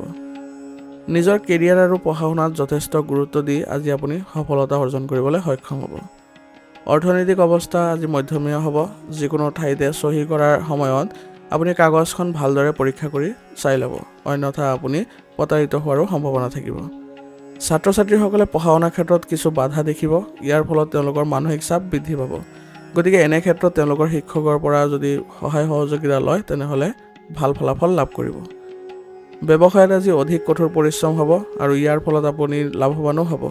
নিজৰ কেৰিয়াৰ আৰু পঢ়া শুনাত যথেষ্ট গুৰুত্ব দি আজি আপুনি সফলতা অৰ্জন কৰিবলৈ সক্ষম হ'ব। অৰ্থনৈতিক অৱস্থা আজি মধ্যমীয়া হ'ব। যিকোনো ঠাইতে চহী কৰাৰ সময়ত আপুনি কাগজখন ভালদৰে পৰীক্ষা কৰি চাই ল'ব, অন্যথা আপুনি প্ৰতাৰিত হোৱাৰো সম্ভাৱনা থাকিব। ছাত্ৰ ছাত্ৰীসকলে পঢ়া শুনাৰ ক্ষেত্ৰত কিছু বাধা দেখিব। ইয়াৰ ফলত তেওঁলোকৰ মানসিক চাপ বৃদ্ধি পাব। গতিকে এনে ক্ষেত্ৰত তেওঁলোকৰ শিক্ষকৰ পৰা যদি সহায় সহযোগিতা লয় তেনেহ'লে ভাল ফলাফল লাভ কৰিব। ব্যৱসায়ত আজি অধিক কঠোৰ পৰিশ্ৰম হ'ব আৰু ইয়াৰ ফলত আপুনি লাভৱানো হ'ব।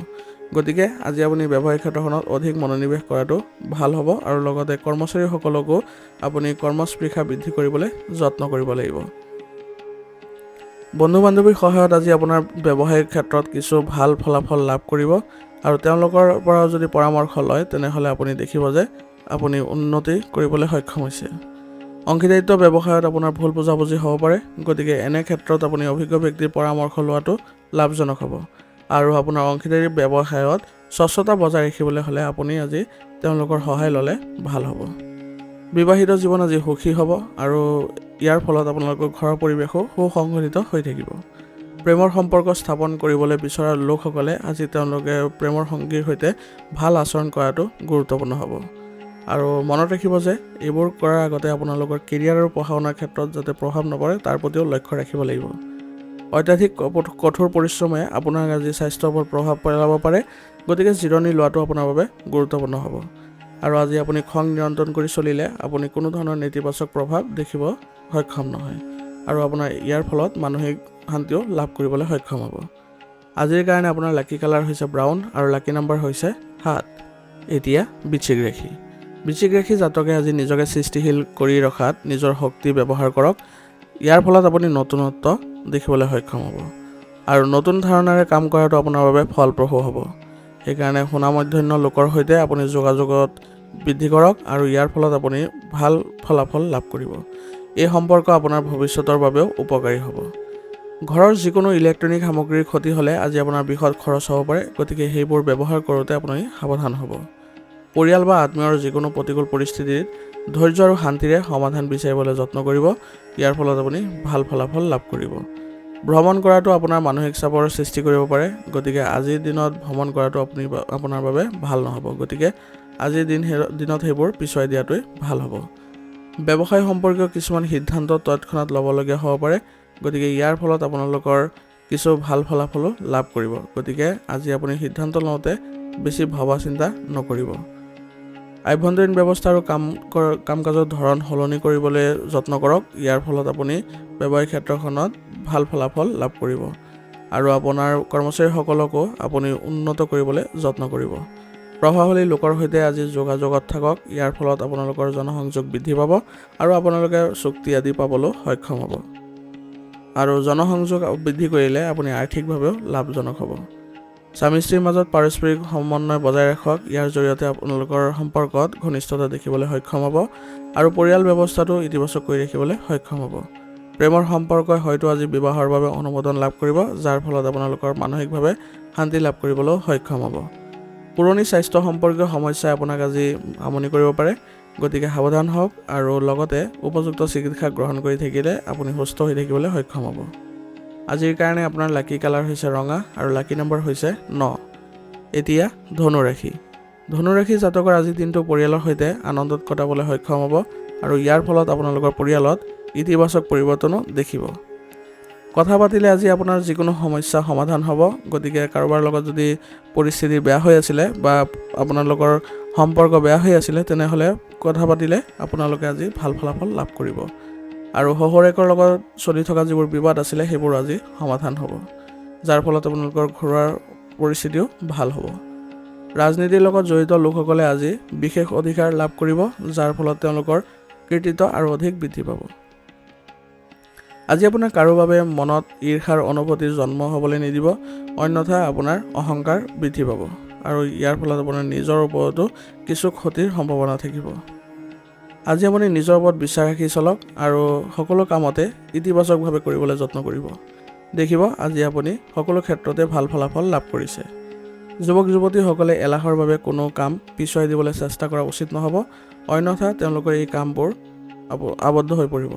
গতিকে আজি আপুনি ব্যৱসায়িক ক্ষেত্ৰখনত অধিক মনোনিৱেশ কৰাটো ভাল হ'ব আৰু লগতে কৰ্মচাৰীসকলকো আপুনি কৰ্মস্পৃহা বৃদ্ধি কৰিবলৈ যত্ন কৰিব লাগিব। বন্ধু বান্ধৱীৰ সহায়ত আজি আপোনাৰ ব্যৱসায়িক ক্ষেত্ৰত কিছু ভাল ফলাফল লাভ কৰিব আৰু তেওঁলোকৰ পৰা যদি পৰামৰ্শ লয় তেনেহ'লে আপুনি দেখিব যে আপুনি উন্নতি কৰিবলৈ সক্ষম হৈছে। অংশীদাৰিত্ব ব্যৱসায়ত আপোনাৰ ভুল বুজাবুজি হ'ব পাৰে। গতিকে এনে ক্ষেত্ৰত আপুনি অভিজ্ঞ ব্যক্তিৰ পৰামৰ্শ লোৱাটো লাভজনক হ'ব। আৰু আপোনাৰ অংশীদাৰী ব্যৱসায়ত স্বচ্ছতা বজাই ৰাখিবলৈ হ'লে আপুনি আজি তেওঁলোকৰ সহায় ল'লে ভাল হ'ব। বিবাহিত জীৱন আজি সুখী হ'ব আৰু ইয়াৰ ফলত আপোনালোকৰ ঘৰৰ পৰিৱেশো সুসংগঠিত হৈ থাকিব। প্ৰেমৰ সম্পৰ্ক স্থাপন কৰিবলৈ বিচৰা লোকসকলে আজি তেওঁলোকে প্ৰেমৰ সংগীৰ সৈতে ভাল আচৰণ কৰাটো গুৰুত্বপূৰ্ণ হ'ব। আৰু মনত ৰাখিব যে এইবোৰ কৰাৰ আগতে আপোনালোকৰ কেৰিয়াৰ আৰু পঢ়া শুনাৰ ক্ষেত্ৰত যাতে প্ৰভাৱ নপৰে তাৰ প্ৰতিও লক্ষ্য ৰাখিব লাগিব। অত্যাধিক কঠোৰ পৰিশ্ৰমে আপোনাৰ আজি স্বাস্থ্যৰ ওপৰত প্ৰভাৱ পেলাব পাৰে। গতিকে জিৰণি লোৱাটো আপোনাৰ বাবে গুৰুত্বপূৰ্ণ হ'ব। আৰু আজি আপুনি খং নিয়ন্ত্ৰণ কৰি চলিলে আপুনি কোনো ধৰণৰ নেতিবাচক প্ৰভাৱ দেখিব সক্ষম নহয় আৰু আপোনাৰ ইয়াৰ ফলত মানসিক শান্তিও লাভ কৰিবলৈ সক্ষম হ'ব। আজিৰ কাৰণে আপোনাৰ লাকি কালাৰ হৈছে ব্ৰাউন আৰু লাকি নম্বৰ হৈছে 7। এতিয়া বৃশ্চিক ৰাশি। বৃশ্চিক ৰাশি জাতকে আজি নিজকে সৃষ্টিশীল কৰি ৰখাত নিজৰ শক্তি ব্যৱহাৰ কৰক। ইয়াৰ ফলত আপুনি নতুনত্ব দেখিবলৈ সক্ষম হ'ব আৰু নতুন ধাৰণাৰে কাম কৰাটো আপোনাৰ বাবে ফলপ্ৰসূ হ'ব। সেইকাৰণে সুনামধন্য লোকৰ সৈতে আপুনি যোগাযোগত বৃদ্ধি কৰক আৰু ইয়াৰ ফলত আপুনি ভাল ফলাফল লাভ কৰিব। এই সম্পৰ্ক আপোনাৰ ভৱিষ্যতৰ বাবেও উপকাৰী হ'ব। ঘৰৰ যিকোনো ইলেক্ট্ৰনিক সামগ্ৰীৰ ক্ষতি হ'লে আজি আপোনাৰ বৃহৎ খৰচ হ'ব পাৰে। গতিকে সেইবোৰ ব্যৱহাৰ কৰোঁতে আপুনি সাৱধান হ'ব। পৰিয়াল বা আত্মীয়ৰ যিকোনো প্ৰতিকূল পৰিস্থিতিত ধৈৰ্য আৰু শান্তিৰে সমাধান বিচাৰিবলৈ যত্ন কৰিব। ইয়াৰ ফলত আপুনি ভাল ফলাফল লাভ কৰিব। ভ্ৰমণ কৰাটো আপোনাৰ মানসিক চাপৰ সৃষ্টি কৰিব পাৰে। গতিকে আজিৰ দিনত ভ্ৰমণ কৰাটো আপোনাৰ বাবে ভাল নহ'ব। গতিকে আজিৰ দিনত সেইবোৰ পিছুৱাই দিয়াটোৱে ভাল হ'ব। ব্যৱসায় সম্পৰ্কীয় কিছুমান সিদ্ধান্ত তৎক্ষণাত ল'বলগীয়া হ'ব পাৰে। গতিকে ইয়াৰ ফলত আপোনালোকৰ কিছু ভাল ফলাফলো লাভ কৰিব। গতিকে আজি আপুনি সিদ্ধান্ত লওঁতে বেছি ভবা চিন্তা নকৰিব। আভ্যন্তৰীণ ব্যৱস্থা আৰু কাম কাজৰ ধৰণ সলনি কৰিবলৈ যত্ন কৰক। ইয়াৰ ফলত আপুনি ব্যৱসায়িক ক্ষেত্ৰখনত ভাল ফলাফল লাভ কৰিব আৰু আপোনাৰ কৰ্মচাৰীসকলকো আপুনি উন্নত কৰিবলৈ যত্ন কৰিব। প্ৰভাৱশালী লোকৰ সৈতে আজি যোগাযোগত থাকক। ইয়াৰ ফলত আপোনালোকৰ জনসংযোগ বৃদ্ধি পাব আৰু আপোনালোকে চুক্তি আদি পাবলৈ সক্ষম হ'ব। আৰু জনসংযোগ বৃদ্ধি কৰিলে আপুনি আৰ্থিকভাৱেও লাভজনক হ'ব। স্বামী স্ত্ৰীৰ মাজত পাৰস্পৰিক সমন্বয় বজাই ৰাখক। ইয়াৰ জৰিয়তে আপোনালোকৰ সম্পৰ্কত ঘনিষ্ঠতা দেখিবলৈ সক্ষম হ'ব আৰু পৰিয়াল ব্যৱস্থাটো ইতিবাচক কৰি ৰাখিবলৈ সক্ষম হ'ব। প্ৰেমৰ সম্পৰ্কই হয়তো আজি বিবাহৰ বাবে অনুমোদন লাভ কৰিব, যাৰ ফলত আপোনালোকৰ মানসিকভাৱে শান্তি লাভ কৰিবলৈও সক্ষম হ'ব। পুৰণি স্বাস্থ্য সম্পৰ্কীয় সমস্যাই আপোনাক আজি আমনি কৰিব পাৰে। গতিকে সাৱধান হওক আৰু লগতে উপযুক্ত চিকিৎসা গ্ৰহণ কৰি থাকিলে আপুনি সুস্থ হৈ থাকিবলৈ সক্ষম হ'ব। আজিৰ কাৰণে আপোনাৰ লাকি কালাৰ হৈছে ৰঙা আৰু লাকি নম্বৰ হৈছে 9। এতিয়া ধনু ৰাশি। ধনু ৰাশি জাতকৰ আজিৰ দিনটো পৰিয়ালৰ সৈতে আনন্দত কটাবলৈ সক্ষম হ'ব আৰু ইয়াৰ ফলত আপোনালোকৰ পৰিয়ালত ইতিবাচক পৰিৱৰ্তনো দেখিব। কথা পাতিলে আজি আপোনাৰ যিকোনো সমস্যা সমাধান হ'ব। গতিকে কাৰোবাৰ লগত যদি পৰিস্থিতি বেয়া হৈ আছিলে বা আপোনালোকৰ সম্পৰ্ক বেয়া হৈ আছিলে তেনেহ'লে কথা পাতিলে আপোনালোকে আজি ভাল ফলাফল লাভ কৰিব আৰু শহুৰেকৰ লগত চলি থকা যিবোৰ বিবাদ আছিলে সেইবোৰ আজি সমাধান হ'ব, যাৰ ফলত আপোনালোকৰ ঘৰুৱা পৰিস্থিতিও ভাল হ'ব। ৰাজনীতিৰ লগত জড়িত লোকসকলে আজি বিশেষ অধিকাৰ লাভ কৰিব, যাৰ ফলত তেওঁলোকৰ কৃতিত্ব আৰু অধিক বৃদ্ধি পাব। আজি আপোনাৰ কাৰো বাবে মনত ঈৰ্ষাৰ অনুভূতিৰ জন্ম হ'বলৈ নিদিব, অন্যথা আপোনাৰ অহংকাৰ বৃদ্ধি পাব আৰু ইয়াৰ ফলত আপোনাৰ নিজৰ ওপৰতো কিছু ক্ষতিৰ সম্ভাৱনা থাকিব। আজি আপুনি নিজৰ ওপৰত বিশ্বাস ৰাখি চলক আৰু সকলো কামতে ইতিবাচকভাৱে কৰিবলৈ যত্ন কৰিব। দেখিব আজি আপুনি সকলো ক্ষেত্ৰতে ভাল ফলাফল লাভ কৰিছে। যুৱক যুৱতীসকলে এলাহৰ বাবে কোনো কাম পিছুৱাই দিবলৈ চেষ্টা কৰা উচিত নহ'ব, অন্যথা তেওঁলোকৰ এই কামবোৰ আবদ্ধ হৈ পৰিব।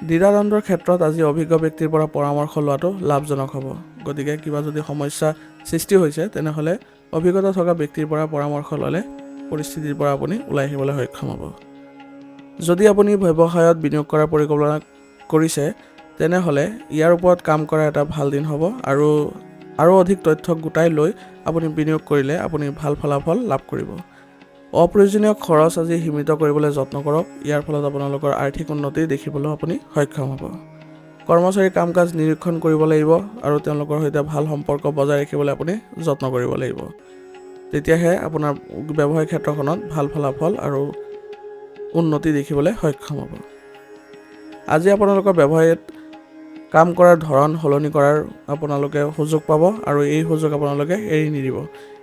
দ্বিধাদ্বন্দ্বৰ ক্ষেত্ৰত আজি অভিজ্ঞ ব্যক্তিৰ পৰা পৰামৰ্শ লোৱাটো লাভজনক হ'ব। গতিকে কিবা যদি সমস্যা সৃষ্টি হৈছে তেনেহ'লে অভিজ্ঞতা থকা ব্যক্তিৰ পৰা পৰামৰ্শ ল'লে পৰিস্থিতিৰ পৰা আপুনি ওলাই আহিবলৈ সক্ষম হ'ব। যদি আপুনি ব্যৱসায়ত বিনিয়োগ কৰাৰ পৰিকল্পনা কৰিছে তেনেহ'লে ইয়াৰ ওপৰত কাম কৰা এটা ভাল দিন হ'ব আৰু অধিক তথ্য গোটাই লৈ আপুনি বিনিয়োগ কৰিলে আপুনি ভাল ফলাফল লাভ কৰিব। অপ্ৰয়োজনীয় খৰচ আজি সীমিত কৰিবলৈ যত্ন কৰক, ইয়াৰ ফলত আপোনালোকৰ আৰ্থিক উন্নতি দেখিবলৈ আপুনি সক্ষম হ'ব। কৰ্মচাৰীৰ কাম কাজ নিৰীক্ষণ কৰিব লাগিব আৰু তেওঁলোকৰ সৈতে ভাল সম্পৰ্ক বজাই ৰাখিবলৈ আপুনি যত্ন কৰিব লাগিব। তেতিয়াহে আপোনাৰ ব্যৱসায়িক ক্ষেত্ৰখনত ভাল ফলাফল আৰু উন্নতি দেখিবলৈ সক্ষম হ'ব। আজি আপোনালোকৰ ব্যৱসায়ত কাম কৰাৰ ধৰণ সলনি কৰাৰ আপোনালোকে সুযোগ পাব আৰু এই সুযোগ আপোনালোকে এৰি নিদিব।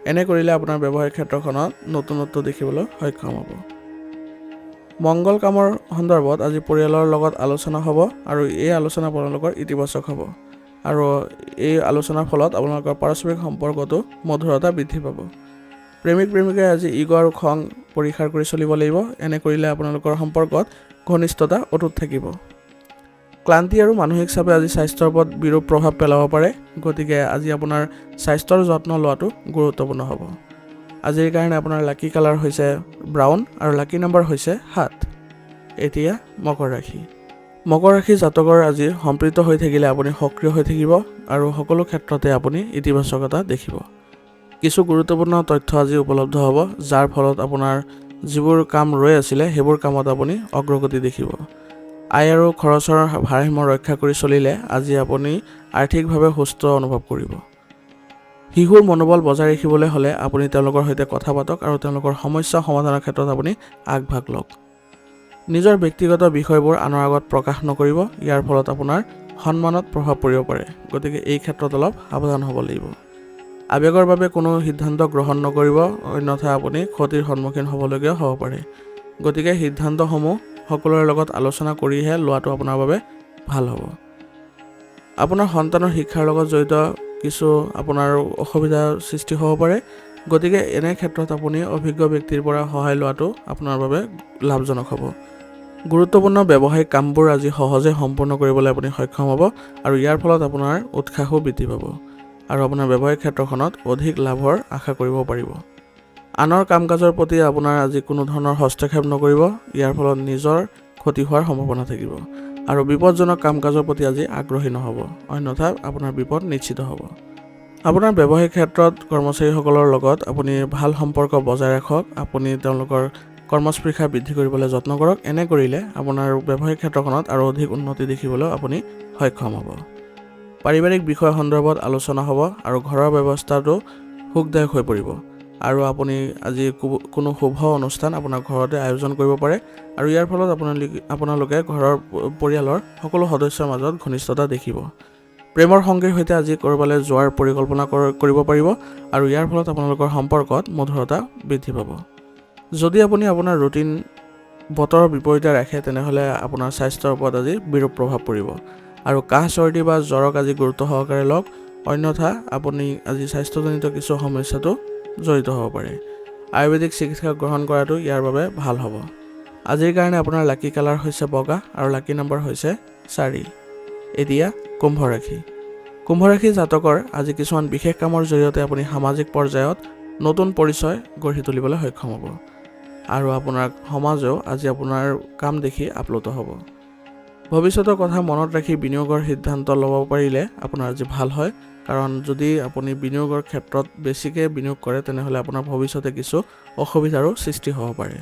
এনে কৰিলে আপোনাৰ ব্যৱসায়িক ক্ষেত্ৰখনত নতুনত্ব দেখিবলৈ সক্ষম হ'ব। মংগল কামৰ সন্দৰ্ভত আজি পৰিয়ালৰ লগত আলোচনা হ'ব আৰু এই আলোচনা আপোনালোকৰ ইতিবাচক হ'ব আৰু এই আলোচনাৰ ফলত আপোনালোকৰ পাৰস্পৰিক সম্পৰ্কটো মধুৰতা বৃদ্ধি পাব। প্ৰেমিক প্ৰেমিকাই আজি ইগ' আৰু খং পৰিহাৰ কৰি চলিব লাগিব। এনে কৰিলে আপোনালোকৰ সম্পৰ্কত ঘনিষ্ঠতা অটুট থাকিব। ক্লান্তি আৰু মানসিক চাপে আজি স্বাস্থ্যৰ ওপৰত বিৰূপ প্ৰভাৱ পেলাব পাৰে, গতিকে আজি আপোনাৰ স্বাস্থ্যৰ যত্ন লোৱাটো গুৰুত্বপূৰ্ণ হ'ব। আজিৰ কাৰণে আপোনাৰ লাকি কালাৰ হৈছে ব্ৰাউন আৰু লাকি নম্বৰ হৈছে 7। এতিয়া মকৰ ৰাশি। মকৰ ৰাশি জাতকৰ আজি সম্পৃক্ত হৈ থাকিলে আপুনি সক্ৰিয় হৈ থাকিব আৰু সকলো ক্ষেত্ৰতে আপুনি ইতিবাচকতা দেখিব। কিছু গুৰুত্বপূৰ্ণ তথ্য আজি উপলব্ধ হ'ব, যাৰ ফলত আপোনাৰ যিবোৰ কাম ৰৈ আছিলে সেইবোৰ কামত আপুনি অগ্ৰগতি দেখিব। আয় আৰু খৰচৰ ভাৰসাম্য ৰক্ষা কৰি চলিলে আজি আপুনি আৰ্থিকভাৱে সুস্থ অনুভৱ কৰিব। শিশুৰ মনোবল বজাই ৰাখিবলৈ হ'লে আপুনি তেওঁলোকৰ সৈতে কথা পাতক আৰু তেওঁলোকৰ সমস্যা সমাধানৰ ক্ষেত্ৰত আপুনি আগভাগ লওক। নিজৰ ব্যক্তিগত বিষয়বোৰ আনৰ আগত প্ৰকাশ নকৰিব, ইয়াৰ ফলত আপোনাৰ সন্মানত প্ৰভাৱ পৰিব পাৰে, গতিকে এই ক্ষেত্ৰত অলপ সাৱধান হ'ব লাগিব। আৱেগৰ বাবে কোনো সিদ্ধান্ত গ্ৰহণ নকৰিব, অন্যথা আপুনি ক্ষতিৰ সন্মুখীন হ'বলগীয়া হ'ব পাৰে। গতিকে সিদ্ধান্তসমূহ সকলোৰে লগত আলোচনা কৰিহে লোৱাটো আপোনাৰ বাবে ভাল হ'ব। আপোনাৰ সন্তানৰ শিক্ষাৰ লগত জড়িত কিছু আপোনাৰ অসুবিধাৰ সৃষ্টি হ'ব পাৰে, গতিকে এনে ক্ষেত্ৰত আপুনি অভিজ্ঞ ব্যক্তিৰ পৰা সহায় লোৱাটো আপোনাৰ বাবে লাভজনক হ'ব। গুৰুত্বপূৰ্ণ ব্যৱসায়িক কামবোৰ আজি সহজে সম্পূৰ্ণ কৰিবলৈ আপুনি সক্ষম হ'ব আৰু ইয়াৰ ফলত আপোনাৰ উৎসাহো বৃদ্ধি পাব আৰু আপোনাৰ ব্যৱসায়িক ক্ষেত্ৰখনত অধিক লাভৰ আশা কৰিব পাৰিব। আনৰ কাম কাজৰ প্ৰতি আপোনাৰ আজি কোনো ধৰণৰ হস্তক্ষেপ নকৰিব, ইয়াৰ ফলত নিজৰ ক্ষতি হোৱাৰ সম্ভাৱনা থাকিব আৰু বিপদজনক কাম কাজৰ প্ৰতি আজি আগ্ৰহী নহ'ব, অন্যথা আপোনাৰ বিপদ নিশ্চিত হ'ব। আপোনাৰ ব্যৱসায়িক ক্ষেত্ৰত কৰ্মচাৰীসকলৰ লগত আপুনি ভাল সম্পৰ্ক বজাই ৰাখক, আপুনি তেওঁলোকৰ কৰ্মস্পৃহা বৃদ্ধি কৰিবলৈ যত্ন কৰক। এনে কৰিলে আপোনাৰ ব্যৱসায়িক ক্ষেত্ৰখনত আৰু অধিক উন্নতি দেখিবলৈ আপুনি সক্ষম হ'ব। পাৰিবাৰিক বিষয় সন্দৰ্ভত আলোচনা হ'ব আৰু ঘৰৰ ব্যৱস্থাটো সুখদায়ক হৈ পৰিব আৰু আপুনি আজি কোনো শুভ অনুষ্ঠান আপোনাৰ ঘৰতে আয়োজন কৰিব পাৰে আৰু ইয়াৰ ফলত আপোনালোকে ঘৰৰ পৰিয়ালৰ সকলো সদস্যৰ মাজত ঘনিষ্ঠতা দেখিব। প্ৰেমৰ সংগীৰ সৈতে আজি ক'ৰবালৈ যোৱাৰ পৰিকল্পনা কৰিব পাৰিব আৰু ইয়াৰ ফলত আপোনালোকৰ সম্পৰ্কত মধুৰতা বৃদ্ধি পাব। যদি আপুনি আপোনাৰ ৰুটিন বতৰৰ বিপৰীতে ৰাখে তেনেহ'লে আপোনাৰ স্বাস্থ্যৰ ওপৰত আজি বিৰূপ প্ৰভাৱ পৰিব আৰু কাহ চৰ্দি বা জ্বৰক আজি গুৰুত্ব সহকাৰে লওক, অন্যথা আপুনি আজি স্বাস্থ্যজনিত কিছু সমস্যাটো জড়িত হ'ব পাৰে। আয়ুৰ্বেদিক চিকিৎসা গ্ৰহণ কৰাটো ইয়াৰ বাবে ভাল হ'ব। আজিৰ কাৰণে আপোনাৰ লাকি কালাৰ হৈছে বগা আৰু লাকি নম্বৰ হৈছে 4। এতিয়া কুম্ভ ৰাশি। কুম্ভ ৰাশি জাতকৰ আজি কিছুমান বিশেষ কামৰ জৰিয়তে আপুনি সামাজিক পৰ্যায়ত নতুন পৰিচয় গঢ়ি তুলিবলৈ সক্ষম হ'ব আৰু আপোনাৰ সমাজেও আজি আপোনাৰ কাম দেখি আপ্লুত হ'ব। ভৱিষ্যতৰ কথা মনত ৰাখি বিনিয়োগৰ সিদ্ধান্ত ল'ব পাৰিলে আপোনাৰ আজি ভাল হয়, কাৰণ যদি আপুনি বিনিয়োগৰ ক্ষেত্ৰত বেছিকৈ বিনিয়োগ কৰে তেনেহ'লে আপোনাৰ ভৱিষ্যতে কিছু অসুবিধাৰো সৃষ্টি হ'ব পাৰে।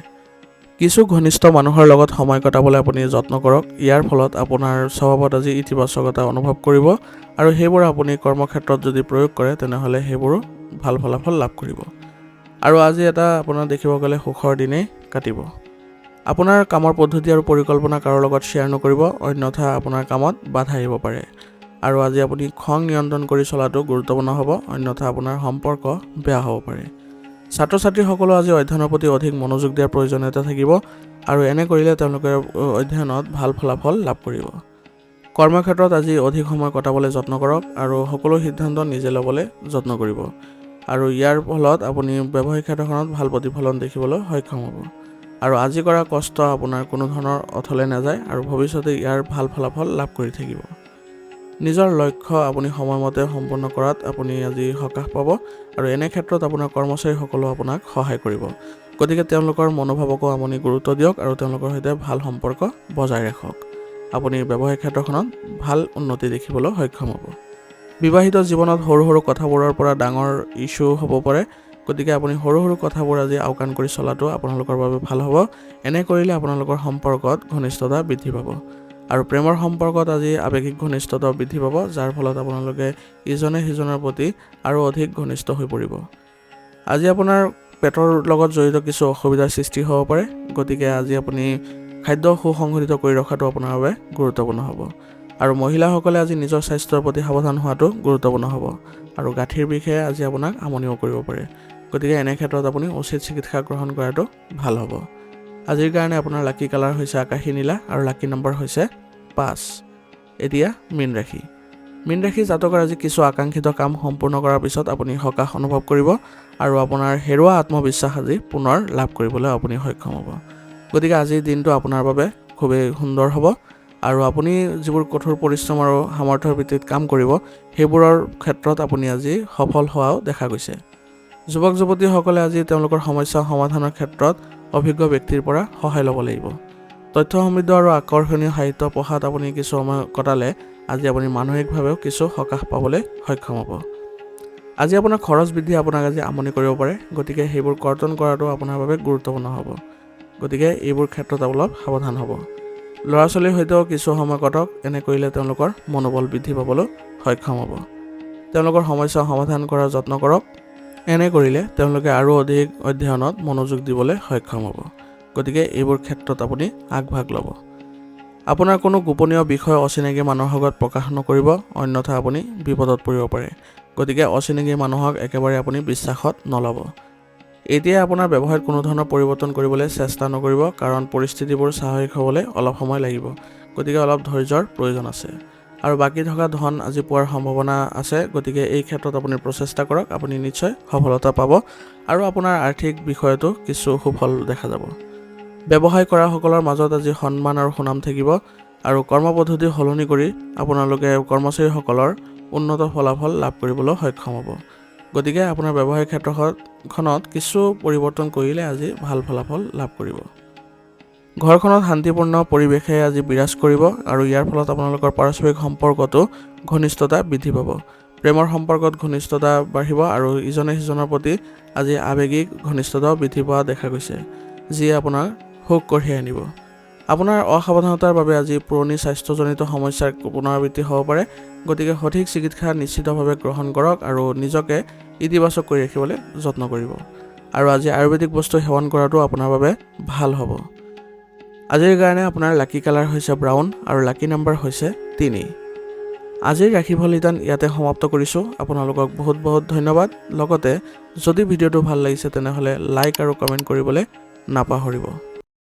কিছু ঘনিষ্ঠ মানুহৰ লগত সময় কটাবলৈ আপুনি যত্ন কৰক। ইয়াৰ ফলত আপোনাৰ স্বভাৱত আজি ইতিবাচকতা অনুভৱ কৰিব আৰু সেইবোৰ আপুনি কৰ্মক্ষেত্ৰত যদি প্ৰয়োগ কৰে তেনেহ'লে সেইবোৰো ভাল ফলাফল লাভ কৰিব। আৰু আজি এটা আপোনাৰ দেখিব গ'লে সুখৰ দিনেই কাটিব। আপোনাৰ কামৰ পদ্ধতি আৰু পৰিকল্পনা কাৰো লগত শ্বেয়াৰ নকৰিব, অন্যথা আপোনাৰ কামত বাধা আহিব পাৰে। আৰু আজি আপুনি খং নিয়ন্ত্ৰণ কৰি চলাটো গুৰুত্বপূৰ্ণ হ'ব, অন্যথা আপোনাৰ সম্পৰ্ক বেয়া হ'ব পাৰে। ছাত্ৰ ছাত্ৰীসকলেও আজি অধ্যয়নৰ প্ৰতি অধিক মনোযোগ দিয়াৰ প্ৰয়োজনীয়তা থাকিব আৰু এনে কৰিলে তেওঁলোকে অধ্যয়নত ভাল ফলাফল লাভ কৰিব। কৰ্মক্ষেত্ৰত আজি অধিক সময় কটাবলৈ যত্ন কৰক আৰু সকলো সিদ্ধান্ত নিজে ল'বলৈ যত্ন কৰিব। আৰু ইয়াৰ ফলত আপুনি ব্যৱসায়িক ক্ষেত্ৰখনত ভাল প্ৰতিফলন দেখিবলৈ সক্ষম হ'ব। আৰু আজি কৰা কষ্ট আপোনাৰ কোনো ধৰণৰ অথলে নাযায় আৰু ভৱিষ্যতে ইয়াৰ ভাল ফলাফল লাভ কৰি থাকিব। নিজৰ লক্ষ্য আপুনি সময়মতে সম্পূৰ্ণ কৰাত আপুনি আজি সকাহ পাব আৰু এনে ক্ষেত্ৰত আপোনাৰ কৰ্মচাৰীসকলেও আপোনাক সহায় কৰিব। গতিকে তেওঁলোকৰ মনোভাৱকো আপুনি গুৰুত্ব দিয়ক আৰু তেওঁলোকৰ সৈতে ভাল সম্পৰ্ক বজাই ৰাখক। আপুনি ব্যৱসায়িক ক্ষেত্ৰখনত ভাল উন্নতি দেখিবলৈ সক্ষম হ'ব। বিবাহিত জীৱনত সৰু সৰু কথাবোৰৰ পৰা ডাঙৰ ইছ্যু হ'ব পাৰে, গতিকে আপুনি সৰু সৰু কথাবোৰ আজি আওকাণ কৰি চলাটো আপোনালোকৰ বাবে ভাল হ'ব। এনে কৰিলে আপোনালোকৰ সম্পৰ্কত ঘনিষ্ঠতা বৃদ্ধি পাব আৰু প্ৰেমৰ সম্পৰ্কত আজি আৱেগিক ঘনিষ্ঠতা বৃদ্ধি পাব, যাৰ ফলত আপোনালোকে ইজনে সিজনৰ প্ৰতি আৰু অধিক ঘনিষ্ঠ হৈ পৰিব। আজি আপোনাৰ পেটৰ লগত জড়িত কিছু অসুবিধাৰ সৃষ্টি হ'ব পাৰে, গতিকে আজি আপুনি খাদ্য সুসংগঠিত কৰি ৰখাটো আপোনাৰ বাবে গুৰুত্বপূৰ্ণ হ'ব। আৰু মহিলাসকলে আজি নিজৰ স্বাস্থ্যৰ প্ৰতি সাৱধান হোৱাটো গুৰুত্বপূৰ্ণ হ'ব আৰু গাঁঠিৰ বিষে আজি আপোনাক আমনিও কৰিব পাৰে, গতিকে এনে ক্ষেত্ৰত আপুনি উচিত চিকিৎসা গ্ৰহণ কৰাটো ভাল হ'ব। আজিৰ কাৰণে আপোনাৰ লাকি কালাৰ হৈছে আকাশী নীলা আৰু লাকি নম্বৰ হৈছে 5। এতিয়া মীন ৰাশি। মীন ৰাশি জাতকৰ আজি কিছু আকাংক্ষিত কাম সম্পূৰ্ণ কৰাৰ পিছত আপুনি সকাহ অনুভৱ কৰিব আৰু আপোনাৰ হেৰুৱা আত্মবিশ্বাস আজি পুনৰ লাভ কৰিবলৈ আপুনি সক্ষম হ'ব। গতিকে আজিৰ দিনটো আপোনাৰ বাবে খুবেই সুন্দৰ হ'ব আৰু আপুনি যিবোৰ কঠোৰ পৰিশ্ৰম আৰু সামৰ্থ্যৰ ভিত্তিত কাম কৰিব সেইবোৰৰ ক্ষেত্ৰত আপুনি আজি সফল হোৱাও দেখা গৈছে। যুৱক যুৱতীসকলে আজি তেওঁলোকৰ সমস্যা সমাধানৰ ক্ষেত্ৰত অভিজ্ঞ ব্যক্তিৰ পৰা সহায় ল'ব লাগিব। তথ্য সমৃদ্ধ আৰু আকৰ্ষণীয় সাহিত্য পঢ়াত আপুনি কিছু সময় কটালে আজি আপুনি মানসিকভাৱেও কিছু সকাহ পাবলৈ সক্ষম হ'ব। আজি আপোনাৰ খৰচ বৃদ্ধি আপোনাক আজি আমনি কৰিব পাৰে, গতিকে সেইবোৰ কৰ্তন কৰাটো আপোনাৰ বাবে গুৰুত্বপূৰ্ণ হ'ব। গতিকে এইবোৰ ক্ষেত্ৰত অলপ সাৱধান হ'ব। ল'ৰা ছোৱালীৰ সৈতেও কিছু সময় কটক, এনে কৰিলে তেওঁলোকৰ মনোবল বৃদ্ধি পাবলৈ সক্ষম হ'ব। তেওঁলোকৰ সমস্যা সমাধান কৰাৰ যত্ন কৰক, এনে কৰিলে তেওঁলোকে আৰু অধিক অধ্যয়নত মনোযোগ দিবলৈ সক্ষম হ'ব। গতিকে এইবোৰ ক্ষেত্ৰত আপুনি আগভাগ ল'ব। আপোনাৰ কোনো গোপনীয় বিষয় অচিনাকি মানুহৰ আগত প্ৰকাশ নকৰিব, অন্যথা আপুনি বিপদত পৰিব পাৰে। গতিকে অচিনাকি মানুহক একেবাৰে আপুনি বিশ্বাসত নল'ব। এতিয়া আপোনাৰ ব্যৱসায়ত কোনো ধৰণৰ পৰিৱৰ্তন কৰিবলৈ চেষ্টা নকৰিব, কাৰণ পৰিস্থিতিবোৰ স্বাভাৱিক হ'বলৈ অলপ সময় লাগিব। গতিকে অলপ ধৈৰ্যৰ প্ৰয়োজন আছে আৰু বাকী থকা ধন আজি পোৱাৰ সম্ভাৱনা আছে। গতিকে এই ক্ষেত্ৰত আপুনি প্ৰচেষ্টা কৰক, আপুনি নিশ্চয় সফলতা পাব আৰু আপোনাৰ আৰ্থিক বিষয়তো কিছু সুফল দেখা যাব। ব্যৱসায় কৰাসকলৰ মাজত আজি সন্মান আৰু সুনাম থাকিব আৰু কৰ্মপদ্ধতি সলনি কৰি আপোনালোকে কৰ্মচাৰীসকলৰ উন্নত ফলাফল লাভ কৰিবলৈ সক্ষম হ'ব। গতিকে আপোনাৰ ব্যৱসায়িক ক্ষেত্ৰখনত কিছু পৰিৱৰ্তন কৰিলে আজি ভাল ফলাফল লাভ কৰিব। ঘৰখনত শান্তিপূৰ্ণ পৰিৱেশে আজি বিৰাজ কৰিব আৰু ইয়াৰ ফলত আপোনালোকৰ পাৰস্পৰিক সম্পৰ্কতো ঘনিষ্ঠতা বৃদ্ধি পাব। প্ৰেমৰ সম্পৰ্কত ঘনিষ্ঠতা বাঢ়িব আৰু ইজনে সিজনৰ প্ৰতি আজি আৱেগিক ঘনিষ্ঠতাও বৃদ্ধি পোৱা দেখা গৈছে, যিয়ে আপোনাক সুখ কঢ়িয়াই আনিব। আপোনাৰ অসাৱধানতাৰ বাবে আজি পুৰণি স্বাস্থ্যজনিত সমস্যাৰ পুনৰাবৃত্তি হ'ব পাৰে, গতিকে সঠিক চিকিৎসা নিশ্চিতভাৱে গ্ৰহণ কৰক আৰু নিজকে ইতিবাচক কৰি ৰাখিবলৈ যত্ন কৰিব। আৰু আজি আয়ুৰ্বেদিক বস্তু সেৱন কৰাটো আপোনাৰ বাবে ভাল হ'ব। আজিৰ কাৰণে আপোনাৰ লাকি কালাৰ হৈছে ব্ৰাউন আৰু লাকি নম্বৰ হৈছে 3। আজিৰ ৰাশিফল নিদান ইয়াতে সমাপ্ত কৰিছোঁ। আপোনালোকক বহুত বহুত ধন্যবাদ। লগতে যদি ভিডিঅ'টো ভাল লাগিছে তেনেহ'লে লাইক আৰু কমেণ্ট কৰিবলৈ নাপাহৰিব।